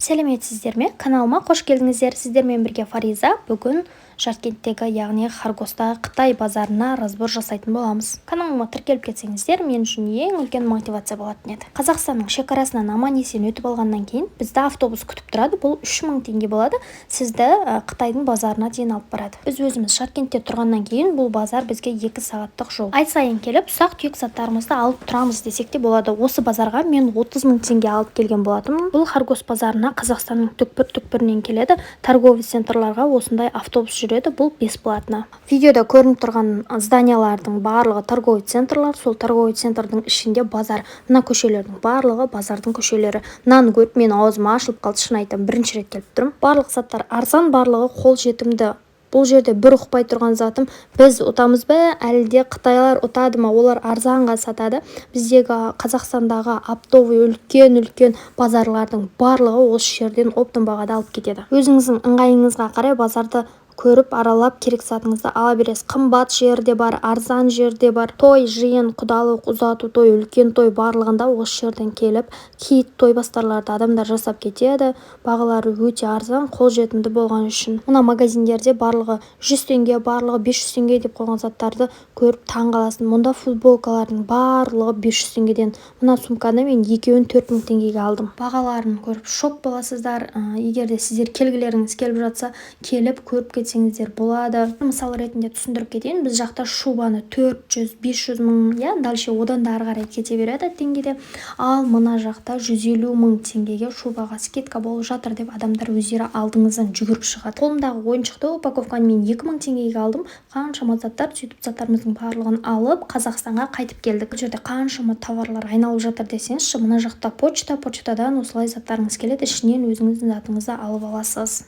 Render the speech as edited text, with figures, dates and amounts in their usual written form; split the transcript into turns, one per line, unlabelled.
Сәлеметсіздер ме? Каналыма қош келдіңіздер. Сіздермен бірге Фариза. Бүгін Жаркенттегі, яғни Харгостағы Қытай базарына разбор жасайтын боламыз. Каналыма тіркеліп кетсеңіздер, мен үшін ең үлкен мотивация болатын еді. Қазақстанның шекарасынан аман-есен өтіп алғаннан кейін бізді автобус күтіп тұрады. Бұл 3000 теңге болады. Сізді Қытайдың базарына дейін алып барады. Біз өзіміз Жаркентте тұрғаннан кейін бұл базар бізге 2 сағаттық жол. Ай сайын келіп, ұсақ-түйек заттарымызды алып тұрамыз десек те болады. Осы базарға мен 30.000 теңге алып келген болатынмын. Бұл Харгост базарына Қазақстанның түкпір-түкпірінен келеді. Торговый центрларға осындай автобус жүреді. Бұл бесплатно. Видеода көрініп тұрған зданиялардың барлығы торговый центрлар. Сол торговый центрдің ішінде базар. Мына көшелердің барлығы базардың көшелері. Мынаны көріп мен аузым ашылып қалды, шын айтамын, бірінші рет келіп тұрмын. Барлық заттар арзан, барлығы қол жетімді. Бұл жерде бір ұқпай тұрған затым, біз ұтамыз ба, әлде Қытайлар ұтады ма? Олар арзанға сатады. Біздегі Қазақстандағы оптовый үлкен базарлардың барлығы осы жерден оптом бағада алып кетеді. Өзіңіздің ыңғайыңызға қарай базарды көріп аралап керек затыңызды ала бересіз. Қымбат жерде бар, арзан жерде бар. Той, жиын, құдалық, ұзату той, үлкен той барлығында осы жерден келіп, киіт той бастарларды адамдар жасап кетеді. Бағалары өте арзан, қол жетімді болған үшін. Мына магазиндерде барлығы 100 теңге, барлығы 500 теңге деп қойған заттарды көріп таңғаласың. Мұнда футболкалардың барлығы 500 теңгеден. Мына сумканы мен екеуін 4000 теңгеге алдым. Бағаларын көріп шок боласыздар. Егер де сіздер келгілеріңіз келіп жатса, келіп көріп кетсеңіздер болады. Мысал ретінде түсіндіріп кетейін. Біз жақта шубаны 400-500 мың, дальше одан да ары қарай кете береді теңгеде. Ал мына жақта 150 мың теңгеге шубаға скидка болып жатыр деп адамдар өздері алдыңыздан жүгіріп шығады. Қолымдағы ойыншықты упаковканы мен 2000 теңгеге алдым. Қаншама заттар, сөйтіп заттарымыздың барлығын алып Қазақстанға қайтып келдік. Бұл жерде қаншама товарлар айналып жатыр десеңізші, мына жақта почтадан осылай заттарыңыз келеді, ішінен өзіңіздің затыңызды алып аласыз.